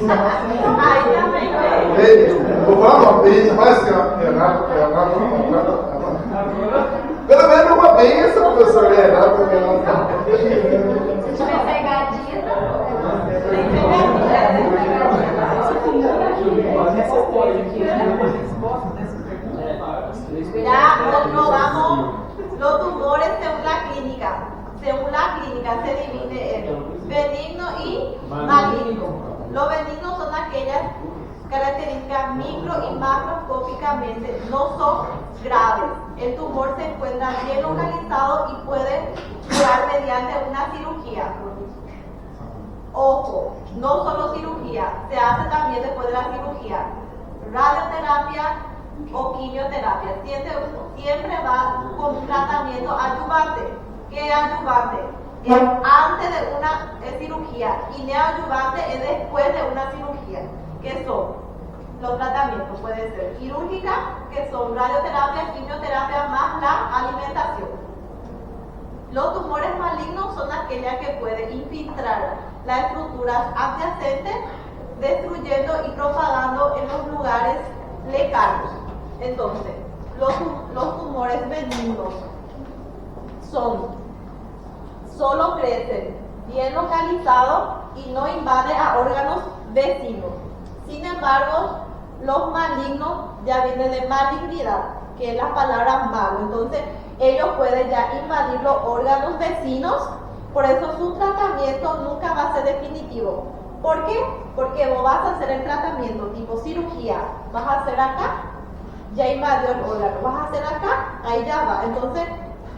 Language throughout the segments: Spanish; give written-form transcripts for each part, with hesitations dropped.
Ai, também. Uma bênção, parece que errado. Pelo menos uma bênção, professor, é errado também não tá. Se tiver pegadinha, tem pegadinha. Ya comprobamos los tumores según la clínica se divide en benigno y maligno. Los benignos son aquellas características micro y macroscópicamente, no son graves. El tumor se encuentra bien localizado y puede curar mediante una cirugía. Ojo, no solo cirugía, se hace también después de la cirugía radioterapia o quimioterapia. Siempre va con un tratamiento adyuvante. ¿Qué es adyuvante? Es antes de una cirugía y neoadyuvante es después de una cirugía. ¿Qué son? Los tratamientos pueden ser quirúrgica, que son radioterapia, quimioterapia más la alimentación. Los tumores malignos son aquellas que pueden infiltrar las estructuras adyacentes, destruyendo y propagando en los lugares lejanos. Entonces, los tumores benignos solo crecen bien localizados y no invaden a órganos vecinos. Sin embargo, los malignos ya vienen de malignidad, que es la palabra malo. Entonces, ellos pueden ya invadir los órganos vecinos, por eso su tratamiento nunca va a ser definitivo. ¿Por qué? Porque vos vas a hacer el tratamiento tipo cirugía, vas a hacer acá, ya invadió el órgano, vas a hacer acá, ahí ya va. Entonces,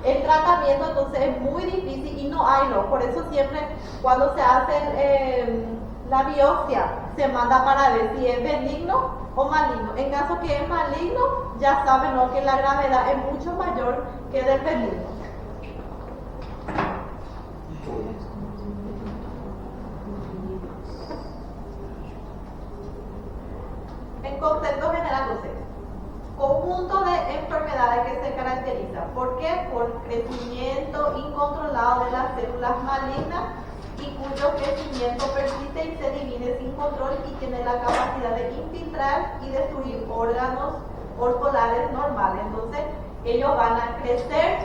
el tratamiento es muy difícil y no hay, ¿no? Por eso siempre cuando se hace la biopsia se manda para ver si es benigno o maligno. En caso que es maligno, ya saben, ¿no?, que la gravedad es mucho mayor que del benigno. En concepto general, entonces, conjunto de enfermedades que se caracterizan. ¿Por qué? Por crecimiento incontrolado de las células malignas y cuyo crecimiento persiste y se divide sin control y tiene la capacidad de infiltrar y destruir órganos corporales normales. Entonces, ellos van a crecer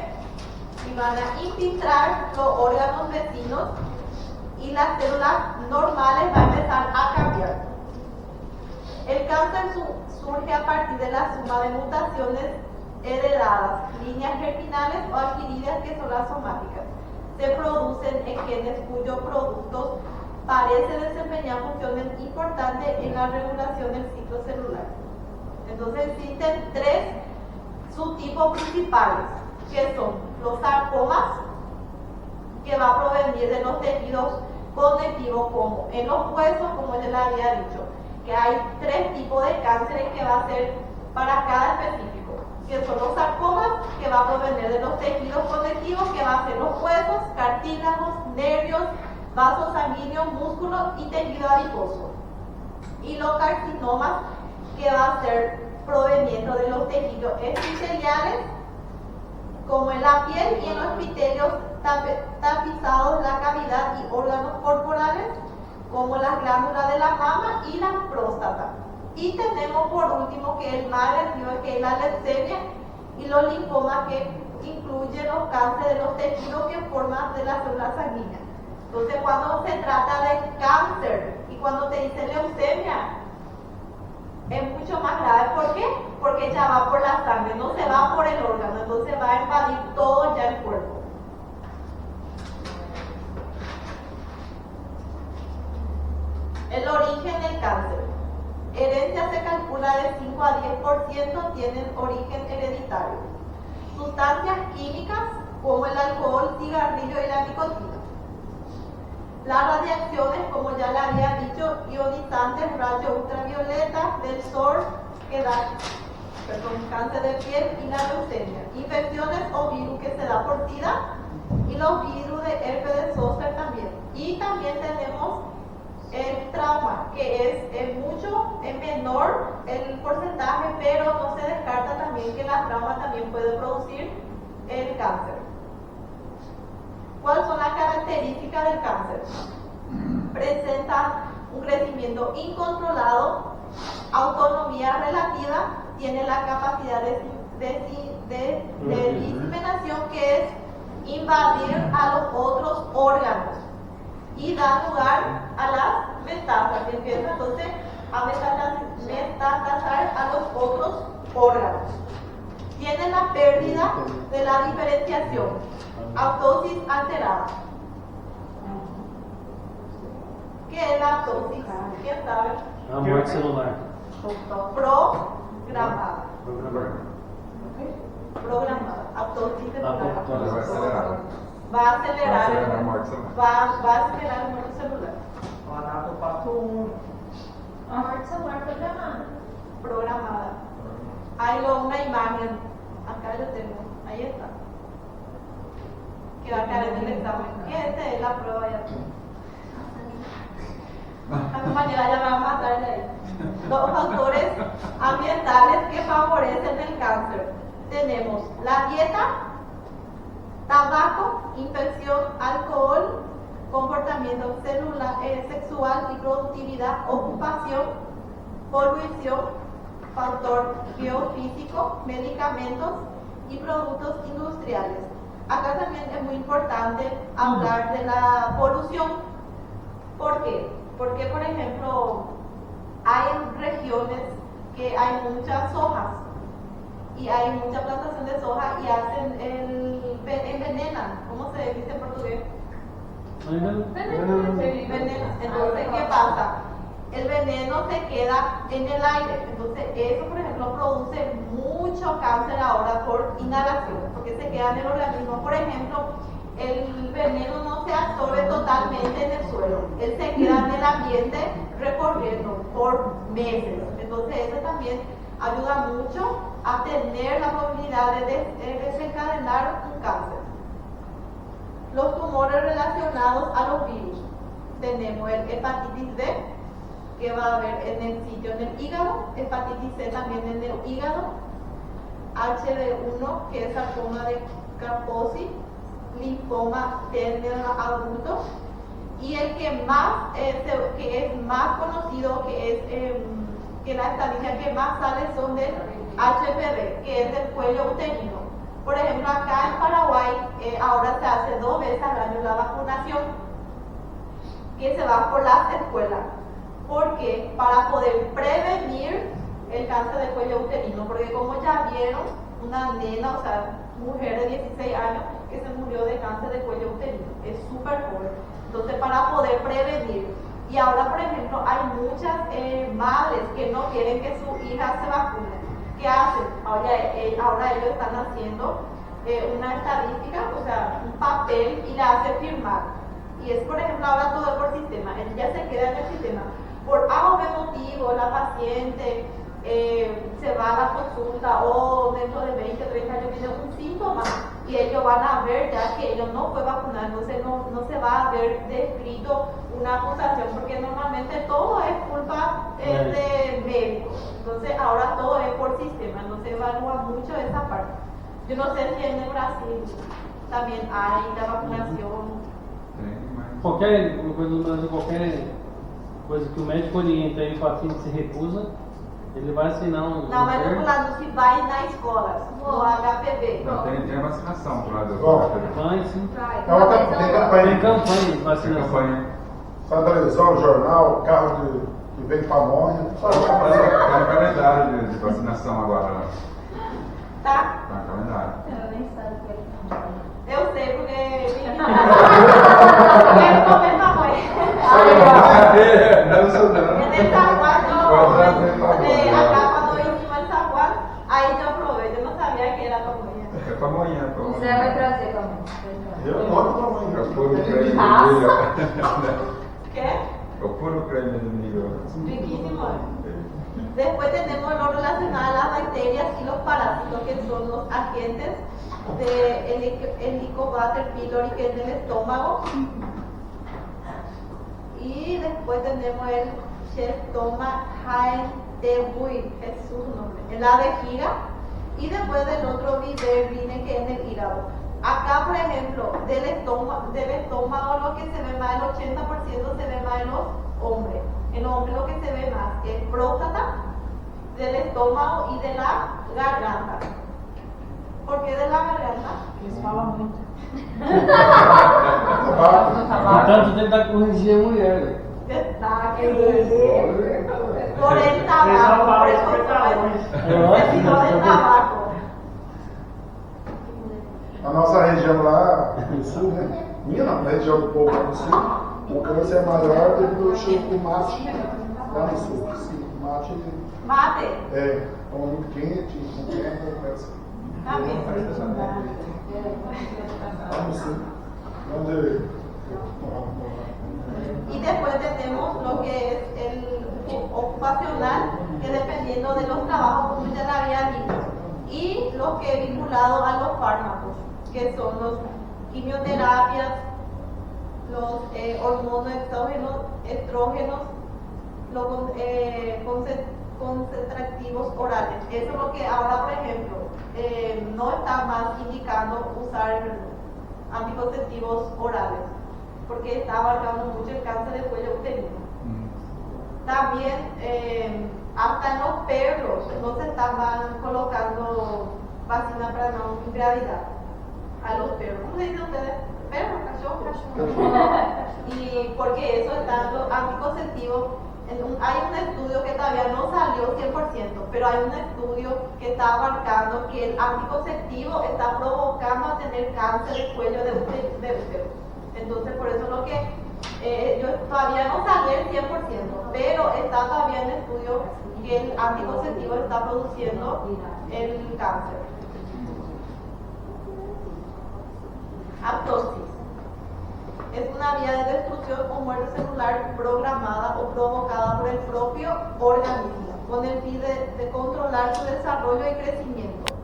y van a infiltrar los órganos vecinos y las células normales van a empezar a cambiar. El cáncer surge a partir de la suma de mutaciones heredadas, líneas germinales o adquiridas, que son las somáticas. Se producen en genes cuyos productos parecen desempeñar funciones importantes en la regulación del ciclo celular. Entonces existen tres subtipos principales, que son los sarcomas, que va a provenir de los tejidos conectivos, como en los huesos, como ya le había dicho, que hay tres tipos de cánceres que va a ser para cada específico, que son los sarcomas, que va a provenir de los tejidos conectivos, que va a ser los huesos, cartílagos, nervios, vasos sanguíneos, músculos y tejido adiposo. Y los carcinomas, que va a ser proveniendo de los tejidos epiteliales, como en la piel y en los epitelios tapizados, la cavidad y órganos corporales, como las glándulas de la mama y la próstata. Y tenemos por último que el más agresivo, que es la leucemia y los linfomas, que incluyen los cánceres de los tejidos que forman de las células sanguíneas. Entonces, cuando se trata de cáncer y cuando te dicen leucemia, es mucho más grave. ¿Por qué? Porque ya va por la sangre, no se va por el órgano, entonces va a invadir todo ya el cuerpo. El origen del cáncer. Herencia se calcula de 5 a 10% tienen origen hereditario. Sustancias químicas como el alcohol, cigarrillo y la nicotina. Las radiaciones, como ya le había dicho, ionizantes, rayos ultravioleta del sol, que da cáncer de piel y la leucemia. Infecciones o virus que se da por SIDA y los virus de herpes de zóster también. Y también tenemos el trauma, que es menor el porcentaje, pero no se descarta también que la trauma también puede producir el cáncer. ¿Cuáles son las características del cáncer? Presenta un crecimiento incontrolado, autonomía relativa, tiene la capacidad de diseminación, que es invadir a los otros órganos y da lugar a las metástasis. Empieza entonces a metastasar a los otros órganos. Tiene la pérdida de la diferenciación, apoptosis alterada. ¿Qué es la apoptosis? ¿Quién sabe? A morte celular. Programada. Programada. Apoptosis celular. Va a acelerar el muerte celular. A morte celular programada. Programada. Hay una imagen. Acá yo tengo. Ahí está. Que va a caer en el examen. Esta es la prueba ya. La compañera ya va a matar de ahí. Los factores ambientales que favorecen el cáncer. Tenemos la dieta, tabaco, infección, alcohol, comportamiento celular, sexual y productividad, ocupación, polución, factor geofísico, medicamentos y productos industriales. Acá también es muy importante hablar de la polución. ¿Por qué? Porque, por ejemplo, hay regiones que hay muchas sojas y hay mucha plantación de soja y hacen envenenan. ¿Cómo se dice en portugués? Veneno. Entonces, ¿qué pasa? El veneno se queda en el aire. Entonces, eso, por ejemplo, produce mucho cáncer ahora por inhalación, porque se queda en el organismo. Por ejemplo, el veneno no se absorbe totalmente en el suelo, él se queda en el ambiente recorriendo por meses. Entonces, eso también ayuda mucho a tener la probabilidad de desencadenar un cáncer. Los tumores relacionados a los virus. Tenemos el hepatitis B, que va a haber en el sitio en el hígado, hepatitis C también en el hígado, HB1, que es sarcoma de Kaposi, linfoma en el adulto, y el que es más conocido, que la estadística que más sale son del HPV, que es del cuello uterino. Por ejemplo, acá en Paraguay ahora se hace 2 veces al año la vacunación, que se va por las escuelas. ¿Por qué? Para poder prevenir el cáncer de cuello uterino, porque como ya vieron, una nena, o sea, mujer de 16 años que se murió de cáncer de cuello uterino, es súper joven. Entonces, para poder prevenir. Y ahora, por ejemplo, hay muchas madres que no quieren que su hija se vacune. ¿Qué hacen? Ahora ellos están haciendo una estadística, o sea, un papel, y la hacen firmar. Y es, por ejemplo, ahora todo es por sistema. Ella se queda en el sistema. Por A o B motivo, la paciente se va a la consulta, o dentro de 20 o 30 años tiene un síntoma, y ellos van a ver ya que ellos no fue vacunado, entonces no se va a ver descrito una acusación, porque normalmente todo es culpa de médicos. Entonces ahora todo es por sistema, no se evalúa mucho esa parte. Yo no sé si en el Brasil también hay la vacunación. Qualquer coisa no Brasil, qualquer coisa que o médico orienta e o paciente se recusa, ele vai assinar um. Não, mas vamos lá, não se vai na escola, no HPV. Não, tem vacinação pro lado do Bom. Vai, sim. Tem Tem campanha. campanha de Tem vacinação. campanha. Sai na televisão, jornal, carro que vem pamonha. Tá no calendário de vacinação agora. Tá? Tá no calendário. Ela nem sabe o que é campanha. Eu sei, porque quero comer pamonha. Não, não sou não. En el Zaguán, Otra vez acá cuando hicimos el Zaguán, ahí yo probé, yo no sabía que era pamonha. É pra amanhã, pra O amanhã. Zé vai trazer pamonha. Eu amo pamonha. É o puro creme de Nossa. milho. ¿Qué? É o puro creme de milho. Riquísimo. Después tenemos lo relacionado a las bacterias y los parásitos, que son los agentes de Helicobacter pylori, que es en el estómago. Y después tenemos el Shestoma hyantewii, es su nombre, en la vejiga. Y después del otro Viverrine, que es en el hígado. Acá, por ejemplo, del estómago lo que se ve más, el 80% se ve más en los hombres. nombre lo que se ve más es próstata, del estómago y de la garganta. ¿Por qué de la garganta? Eles falam muito. Portanto, tentar corrigir a mulher. Né? Está querido. Por el tabaco, por eso vestido de tabaco. A nossa região lá, no sul, né? Minha não, na região do povo lá no sul, o câncer é maior devido ao cheiro do mate. Lá no sul, sim, o mate Mate. é muito quente, com tempo, parece. Tá mesmo. Lá no sul. Onde Y después tenemos lo que es el ocupacional, que dependiendo de los trabajos, como ya le había dicho, y los que vinculados a los fármacos, que son los quimioterapias, los hormonos estrógenos, los concentrativos orales. Eso es lo que ahora, por ejemplo, no está más indicando usar anticonceptivos orales, porque está abarcando mucho el cáncer de cuello uterino. También, hasta en los perros, no se estaban colocando vacuna para no ingravidar a los perros. ¿Cómo se dice ustedes? ¿Perros? ¿Cachorro? Y porque eso están los anticonceptivos. Hay un estudio que todavía no salió 100%, pero hay un estudio que está abarcando que el anticonceptivo está provocando a tener cáncer de cuello de útero. Entonces, por eso lo que yo todavía no salió el 100%, pero está todavía en estudio que el anticonceptivo está produciendo el cáncer. Apoptosis. Es una vía de destrucción o muerte celular programada o provocada por el propio organismo, con el fin de controlar su desarrollo y crecimiento.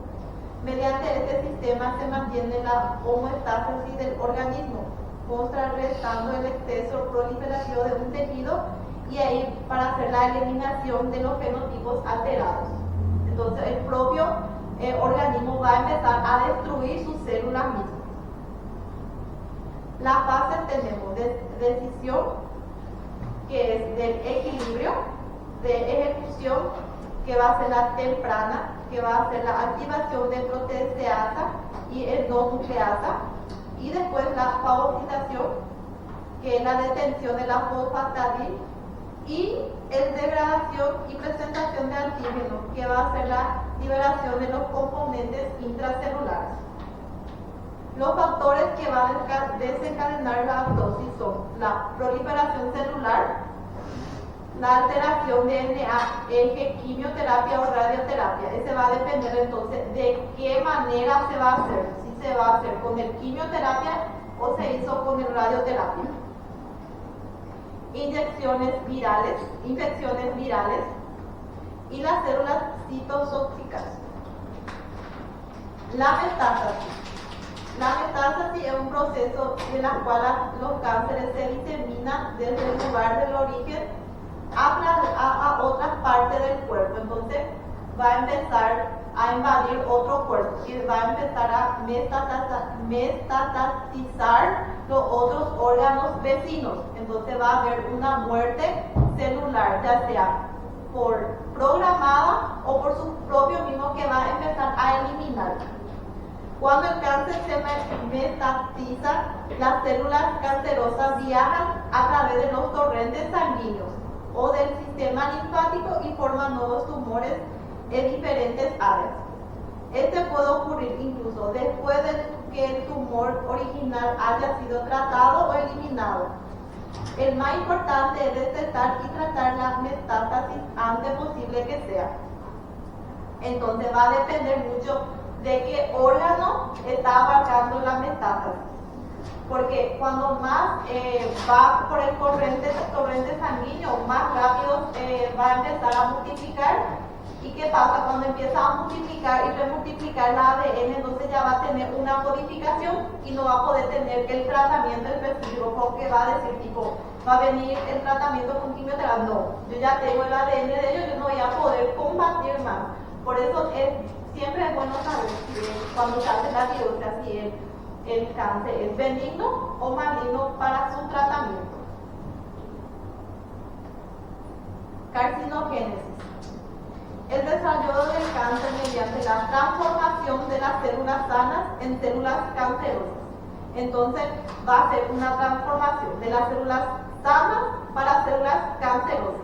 Mediante este sistema se mantiene la homeostasis del organismo, contrarrestando el exceso proliferativo de un tejido y ahí para hacer la eliminación de los fenotipos alterados. Entonces el propio organismo va a empezar a destruir sus células mismas. Las fases tenemos decisión, que es del equilibrio, de ejecución, que va a ser la temprana, que va a ser la activación de proteasa y endonucleasa, y después la fagocitación, que es la detención de la fosfatidil, y el degradación y presentación de antígenos, que va a ser la liberación de los componentes intracelulares. Los factores que van a desencadenar la apoptosis son la proliferación celular, la alteración de DNA, eje, quimioterapia o radioterapia. Ese va a depender entonces de qué manera se va a hacer. Si se va a hacer con el quimioterapia o se hizo con el radioterapia. Inyecciones virales, infecciones virales y las células citotóxicas. La metástasis. La metástasis es un proceso en el cual los cánceres se diseminan desde el lugar del origen a otras partes del cuerpo. Entonces va a empezar a invadir otro cuerpo y va a empezar a metastatizar los otros órganos vecinos. Entonces va a haber una muerte celular, ya sea por programada o por su propio mismo, que va a empezar a eliminar. Cuando el cáncer se metatiza, las células cancerosas viajan a través de los torrentes sanguíneos o del sistema linfático y forman nuevos tumores en diferentes áreas. Este puede ocurrir incluso después de que el tumor original haya sido tratado o eliminado. El más importante es detectar y tratar la metástasis antes posible que sea. Entonces va a depender mucho de qué órgano está abarcando la metástasis. Porque cuando más va por el torrente sanguíneo, más rápido va a empezar a multiplicar. ¿Y qué pasa? Cuando empieza a multiplicar y remultiplicar el ADN, entonces ya va a tener una codificación y no va a poder tener el tratamiento específico, porque va a decir tipo, va a venir el tratamiento con quimioterapia. No, yo ya tengo el ADN de ellos, yo no voy a poder combatir más. Por eso siempre es bueno saber cuando se hace la biopsia si el cáncer es benigno o maligno para su tratamiento. Carcinogénesis. El desarrollo del cáncer mediante la transformación de las células sanas en células cancerosas. Entonces va a ser una transformación de las células sanas para células cancerosas.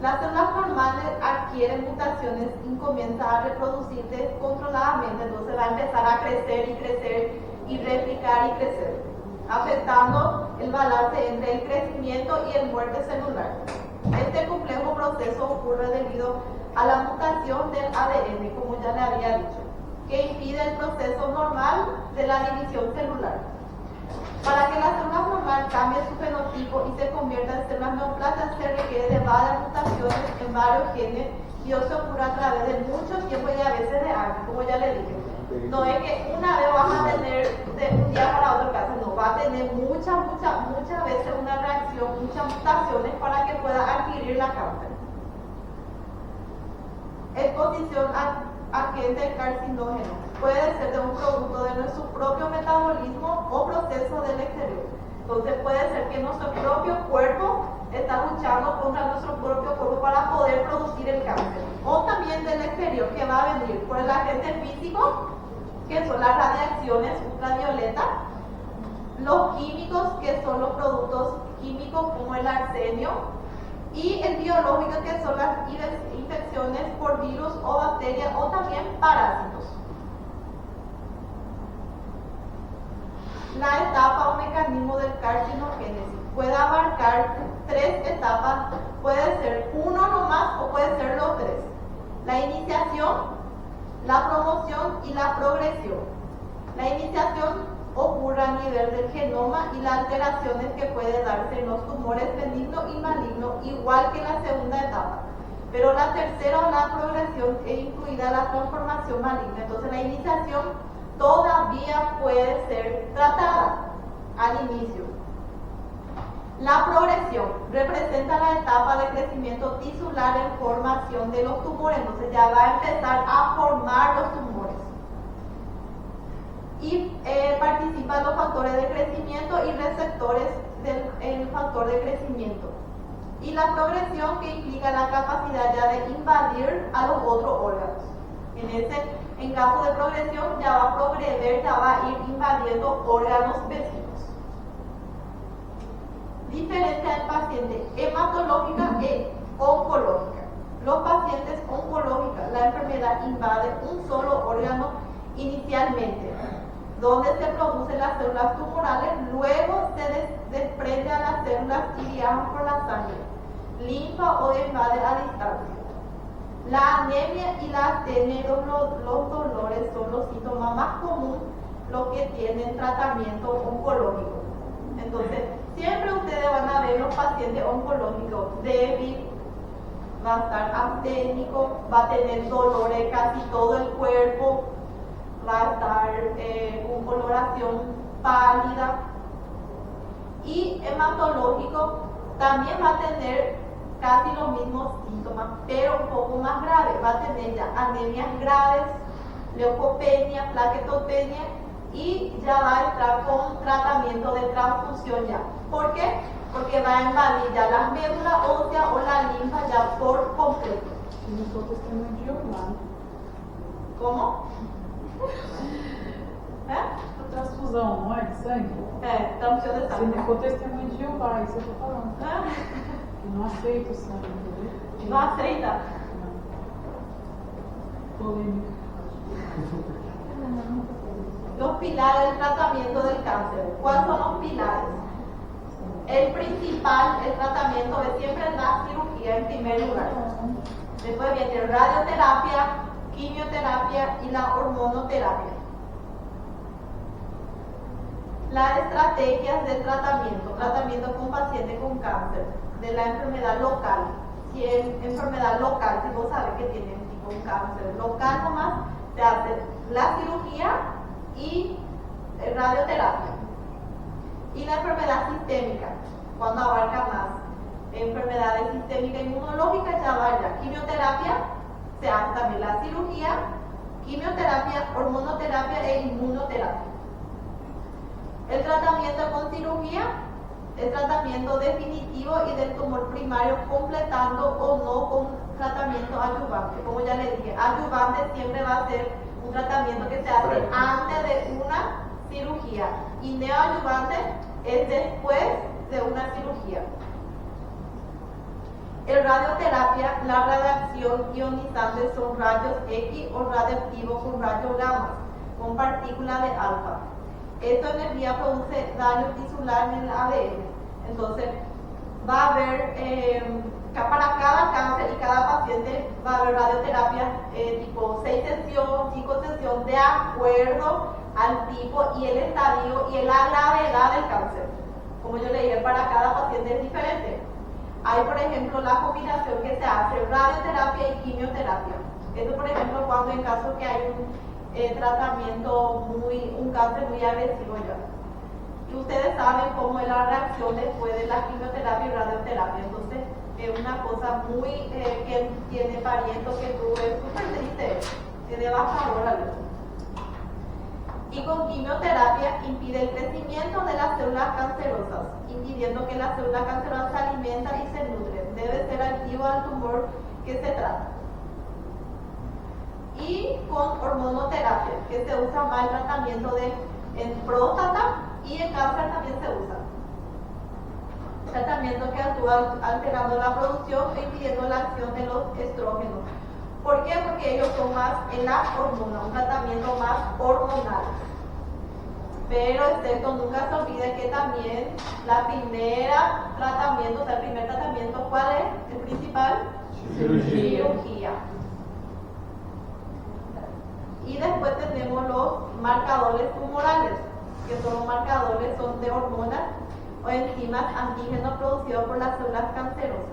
Las células normales adquieren mutaciones y comienzan a reproducirse descontroladamente, entonces va a empezar a crecer y crecer y replicar y crecer, afectando el balance entre el crecimiento y el muerte celular. Este complejo proceso ocurre debido a la mutación del ADN, como ya le había dicho, que impide el proceso normal de la división celular. Para que la célula normal cambie su fenotipo y se convierta en células neoplasias, se requiere de varias mutaciones en varios genes y eso ocurre a través de mucho tiempo y a veces de años, como ya le dije. No es que una vez vas a tener de un día para otro caso, no, va a tener muchas veces una reacción, muchas mutaciones para que pueda adquirir la cáncer. Exposición a agentes carcinógenos. Puede ser de un producto de nuestro propio metabolismo o proceso del exterior. Entonces puede ser que nuestro propio cuerpo está luchando contra nuestro propio cuerpo para poder producir el cáncer. O también del exterior, que va a venir por el agente físico, que son las radiaciones ultravioletas, los químicos, que son los productos químicos como el arsenio, y el biológico, que son las infecciones por virus o bacterias o también parásitos. La etapa o mecanismo del carcinogénesis puede abarcar 3 etapas, puede ser uno nomás o puede ser los 3. La iniciación, la promoción y la progresión. La iniciación ocurre a nivel del genoma y las alteraciones que pueden darse en los tumores benignos y malignos, igual que la segunda etapa. Pero la tercera o la progresión es incluida la transformación maligna. Entonces la iniciación todavía puede ser tratada al inicio. La progresión representa la etapa de crecimiento tisular en formación de los tumores. Entonces ya va a empezar a formar los tumores. Y participan los factores de crecimiento y receptores del factor de crecimiento. Y la progresión, que implica la capacidad ya de invadir a los otros órganos. En caso de progresión ya va a progreder, ya va a ir invadiendo órganos vecinos. Diferencia del paciente hematológica e oncológica. Los pacientes oncológicos, la enfermedad invade un solo órgano inicialmente, donde se producen las células tumorales, luego se desprende a las células y viajan por la sangre, linfa o invade a distancia. La anemia y la astenia y los dolores son los síntomas más comunes, los que tienen tratamiento oncológico. Entonces, siempre ustedes van a ver los pacientes oncológicos débil, va a estar asténico, va a tener dolores casi todo el cuerpo, va a estar con coloración pálida, y hematológico también va a tener casi los mismos síntomas, pero un poco más graves. Va a tener ya anemias graves, leucopenia, plaquetopenia, y ya va a estar con tratamiento de transfusión ya. ¿Por qué? Porque va a invadir ya las médulas óseas o la linfa ya por completo. ¿Cómo? Transfusão, não é? De sangue? Transfusión de Se sangre. não for testemunho de Jeová, isso eu tô falando. Que não aceita o sangue, entendeu? ¿No aceita? Polêmica. Los pilares del tratamiento del cáncer. ¿Cuáles son los pilares? El principal, el tratamiento es siempre la cirugía en primer lugar. Después viene radioterapia, quimioterapia y la hormonoterapia. Las estrategias de tratamiento con pacientes con cáncer, de la enfermedad local. Si es enfermedad local, si vos sabés que tienen tipo un cáncer local nomás, se hace la cirugía y radioterapia. Y la enfermedad sistémica, cuando abarca más enfermedades sistémicas inmunológicas, ya vaya quimioterapia, se hace también la cirugía, quimioterapia, hormonoterapia e inmunoterapia. El tratamiento con cirugía el tratamiento definitivo y del tumor primario, completando o no con tratamiento adyuvante. Como ya les dije, adyuvante siempre va a ser un tratamiento que se hace antes de una cirugía y neoadyuvante es después de una cirugía. En radioterapia, la radiación ionizante son rayos X o radioactivos con rayos gamma, con partículas de alfa. Esta energía produce daño tisular en el ADN. Entonces, va a haber, para cada cáncer y cada paciente, va a haber radioterapia tipo 6 sesiones, 5 sesiones, de acuerdo al tipo y el estadio y la gravedad del cáncer. Como yo le dije, para cada paciente es diferente. Hay, por ejemplo, la combinación que se hace radioterapia y quimioterapia. Eso, por ejemplo, cuando en caso que hay un tratamiento un cáncer muy agresivo ya. Y ustedes saben cómo es la reacción después de la quimioterapia y radioterapia. Entonces, es una cosa muy, que tiene parientes que tuve, súper triste, es devastadora. Y con quimioterapia impide el crecimiento de las células cancerosas, impidiendo que las células cancerosas se alimentan y se nutren. Debe ser activo al tumor que se trata. Y con hormonoterapia, que se usa más el tratamiento en próstata y en cáncer también se usa. Tratamiento que actúa alterando la producción e impidiendo la acción de los estrógenos. ¿Por qué? Porque ellos son más en la hormona, un tratamiento más hormonal. Pero excepto, nunca se olvide que también el primer tratamiento, ¿cuál es? El principal, cirugía. Y después tenemos los marcadores tumorales, que son los marcadores de hormonas o enzimas antígenos producidos por las células cancerosas.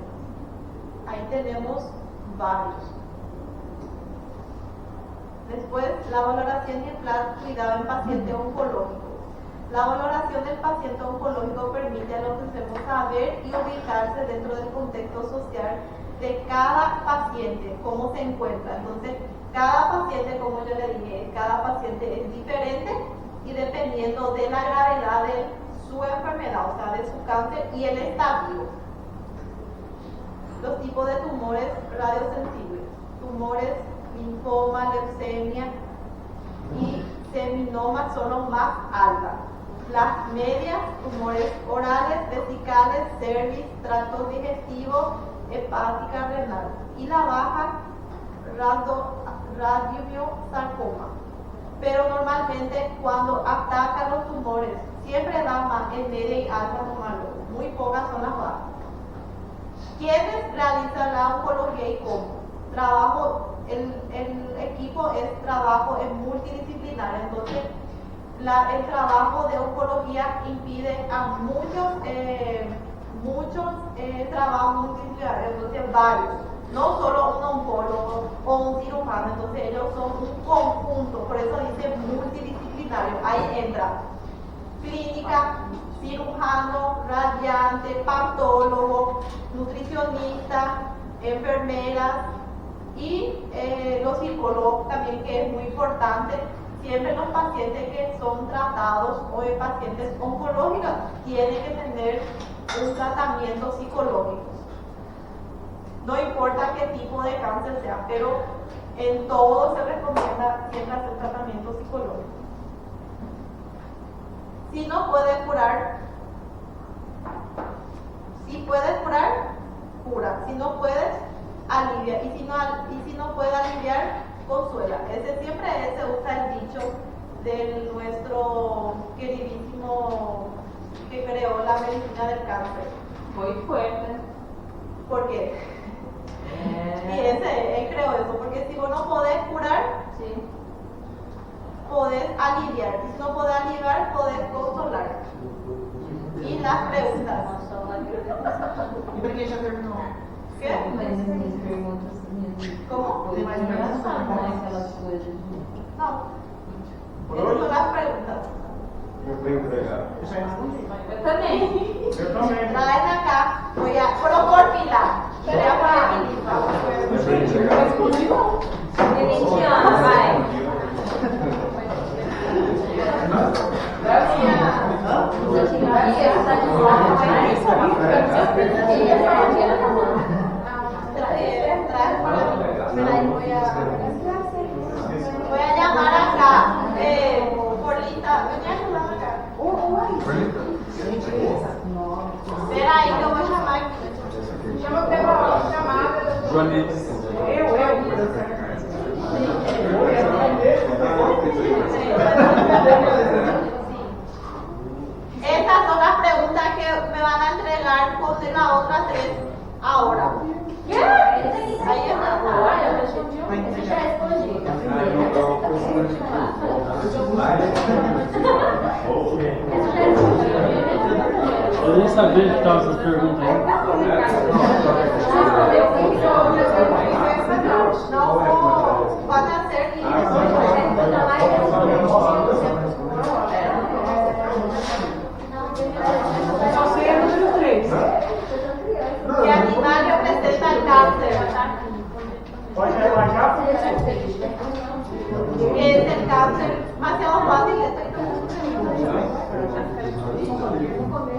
Ahí tenemos varios. Después, la valoración y el plan cuidado en paciente oncológico. La valoración del paciente oncológico permite a los enfermos saber y ubicarse dentro del contexto social de cada paciente, cómo se encuentra. Entonces, cada paciente, como yo le dije, cada paciente es diferente y dependiendo de la gravedad de su enfermedad, o sea, de su cáncer y el estadio. Los tipos de tumores radiosensibles, tumores linfoma, leucemia y seminoma son los más altas. Las medias, tumores orales, vesicales, cervix, tracto digestivo, hepática, renal. Y la baja, radiomiosarcoma. Pero normalmente cuando atacan los tumores, siempre da más en media y alta tomarlo. Muy pocas son las bajas. ¿Quiénes realizan la oncología y cómo? El equipo es trabajo multidisciplinario, entonces el trabajo de oncología impide a muchos trabajos multidisciplinarios, entonces varios, no solo un oncólogo o un cirujano, entonces ellos son un conjunto, por eso dice multidisciplinario. Ahí entra clínica, cirujano, radiante, patólogo, nutricionista, enfermeras y los psicólogos también, que es muy importante. Siempre los pacientes que son tratados o de pacientes oncológicos tienen que tener un tratamiento psicológico. No importa qué tipo de cáncer sea, pero en todo se recomienda siempre hacer tratamiento psicológico. Si no puede curar, si puede curar, cura. Si no puede, alivia. Y si no puede aliviar, consuela. Siempre se usa el dicho de nuestro queridísimo que creó la medicina del cáncer. Muy fuerte. ¿Por qué? Fíjense, él creó eso, porque si vos no podés curar, Sí. podés aliviar. Y si no podés aliviar, podés consolar. Y las preguntas. E pra quem já terminou? ¿Qué? ¿Cómo? No. Esas son las preguntas. Eu tenho empregado. Eu já respondi. Eu também. Eu também. Traen acá, voy a por pila. Voy a Eu tenho empregado. Respondi não. Emitiana, vai. Nossa. Você tinha que estar de Voy a llamar acá, por lista, venía a llamar acá. Espera aí que eu vou chamar aqui. Chama pela chamada. Joanice. Estas son las preguntas que me van a entregar con la otra 3 ahora. Ahí Eu nem sabia que estava essas perguntas aí. No van a ser Só sei a número 3. ¿Qué animal representa el cáncer? Pode relaxar? ¿Qué es el cáncer? Demasiado fácil esto.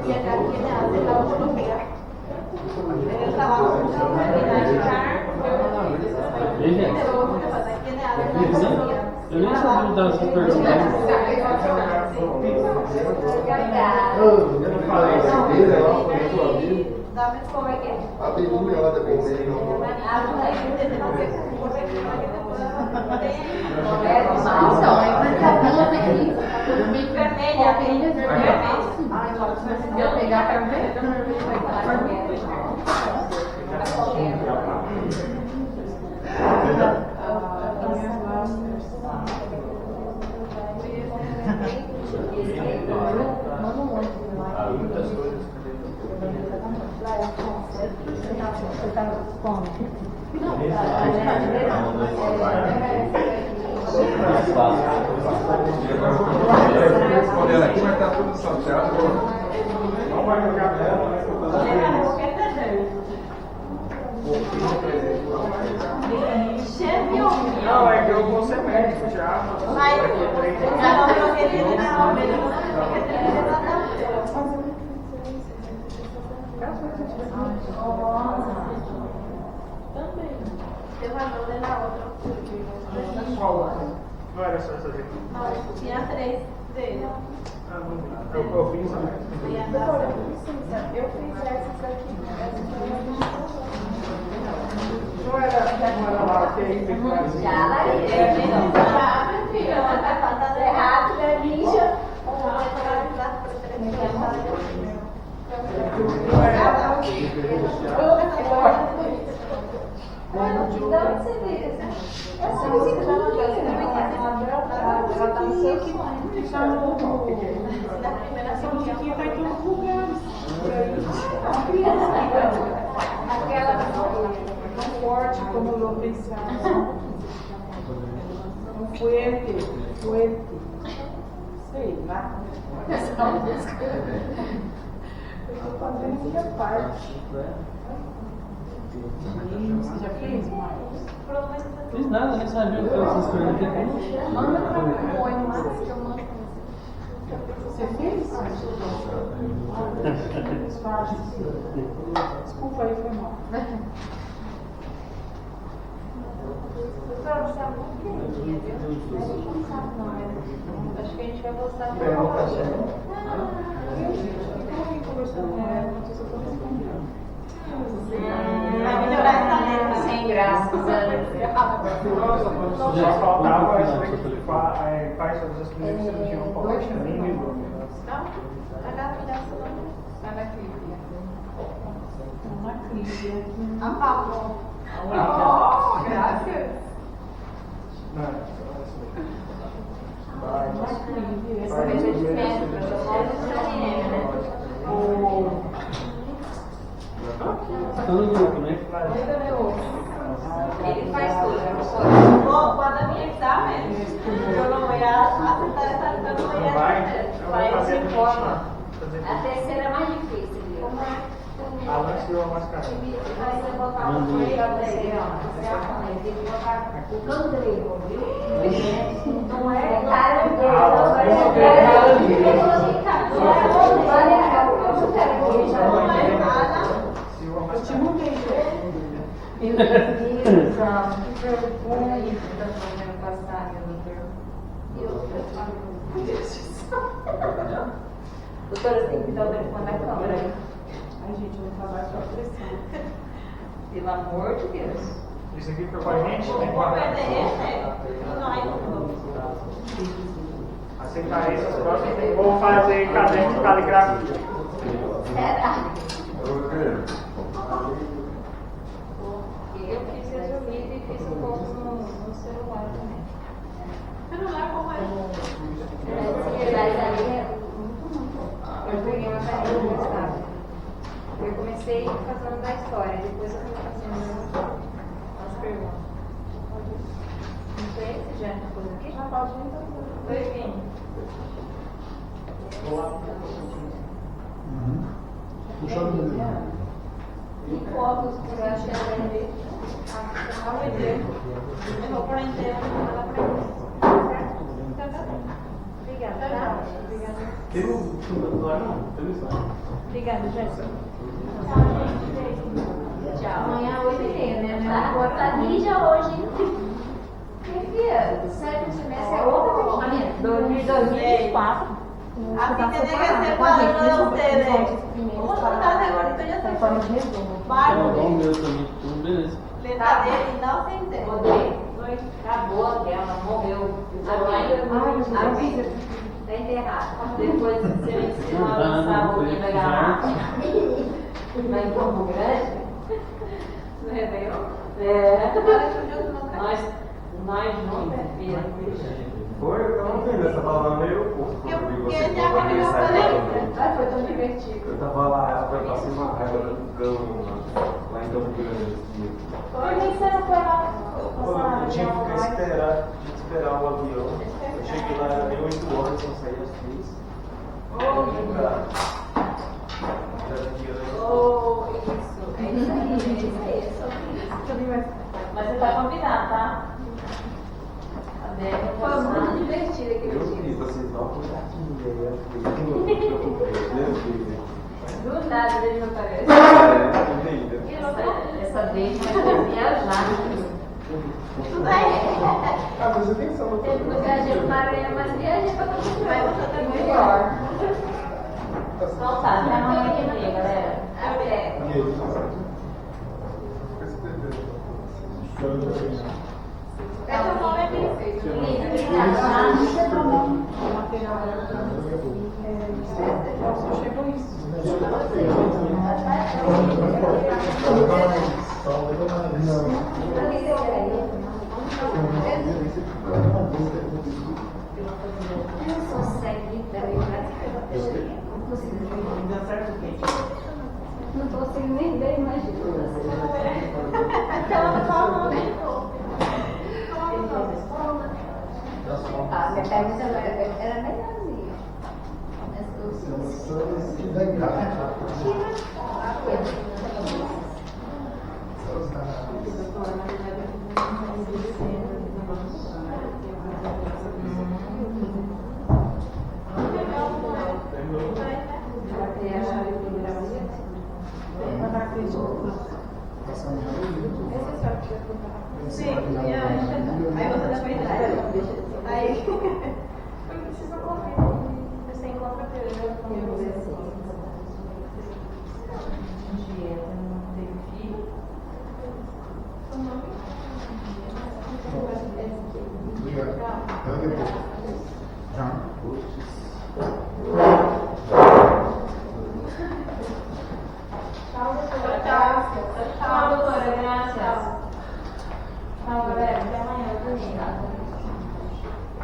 Y acá tiene hace la oncología. En el trabajo. Veja, ¿Quién hace la oncología? eu nem sabia que essas perguntas aí. Eu falei isso dele, ela foi sua vida. Dame como é que é. A Belinha lá da Belinha. Eu pegar pra ver? Respondendo aqui, mas tá tudo salteado. Não vai jogar dela, vai jogar. Não, é que eu vou ser médico já. Ay, ya no creo que tiene nada menos. Te mandó de la otra. Não era só essa daqui. No, tinha 3 dele. Ah, não. Eu fiz a Eu fiz essas aqui. Não era lá que aí tem que fazer. Já, Maria. Já, meu filho, vai faltar errado, né, ninja? Essa musiquinha tá em todos os lugares. Aquela não forte como eu pensava. Um fuerte. Sei lá. Eu tô fazendo minha parte. Você já fez, Marcos? Fiz nada, nem sabia que essas perguntas aqui. Manda pra mim, põe no máximo que eu mando. Você fez? Desculpa aí, foi mal. Acho que a gente vai gostar de Vai melhorar essa letra. sem graça. Só faltava essa daqui que faz todas as coisas que você não tinha um pouco de mim. Uma crise. Apagou. Oh, graças. Não, só essa daqui. Vai, Uma crise. Essa vez é de metro, eu tô né? Tá no grupo, né? Ele faz tudo, eu não sou. Quando a minha exame, eu não ia acertar essa lista, eu não ia fazer. Vai Vai de forma. A terceira é mais difícil, viu? A lance deu a máscara. Aí você botar um freio pra você, ó. Você arruma, tem que botar o candrego, viu? Não é cara de Deus, não é cara de Deus. Meu Deus, que vergonha isso que tá fazendo passar, meu doutor. Doutora, você tem que dar o telefone da câmera aí. Ai, gente, eu vou acabar com a pressão. Pelo amor de Deus. Isso aqui foi com a gente, O tem que guardar. Aceitar essas próximas. Vou fazer caderno de caligrafia. Será? Eu quero. Eu fiz resumido e fiz um pouco no celular também. Celular como é? Mas aí é eu peguei uma carinha do estado. Eu comecei fazendo da história, depois eu fui fazendo as perguntas. Não foi esse já que pôs aqui? Já pode ir então. Foi quem? Puxa o menino. E fotos que eu achei ali. Eu vou por inteiro na frente. Obrigada, tá? Tem um filme do ar, não? Tem isso? Obrigada, Jéssica. Tchau. Amanhã 8h30, né? Tá ninja hoje, hein? Filha, sétimo semestre é outra vez. 2024. Assim tem que ser padrão de você, né? Vamos botar agora, então já sei. Não, o Barco, meu também. Tudo beleza. letra dele, não tem tempo. Rodei. Acabou a guerra, morreu. Tá enterrado. Depois você me ensinou a lançar o menino da garrafa. Vai em Campo Grande. No Réveillon? É. Nós nunca vimos. Foi, eu tava vendo essa palavra meio pouco. Porque já que eu falei. Ai, foi tão divertido. Eu tava lá, eu passei uma raiva no cão, lá em Campo Grande. Por que você não foi lá? Eu tinha que esperar o avião. Eu cheguei lá, era 8 horas, eu saí às 3. Oh, isso. É isso aí, Mas você tá convidado, tá? A Débora foi muito divertida aquele Eu dia. fiz, vocês não Do nada ele não aparece. Essa vez vai viajar. Tudo bem. Ah, mas eu tenho que saber. Teve no viajei pro Maranhão, mas viajei pra todo Vai você também. melhor. Então tá, até amanhã que vem, galera. Até. E aí? Essa mão é perfeita. Só chegou isso. Eu sou seguida, não tô conseguindo nem ver, imagina. Então, ela fala, né? Ah, minha pergunta era melhorzinha. Sim, aí você dá pra entrar. Aí. Porque vocês não confiem, você encontra primeiro comigo assim. Um dia eu não tenho filho. Obrigado. Até depois.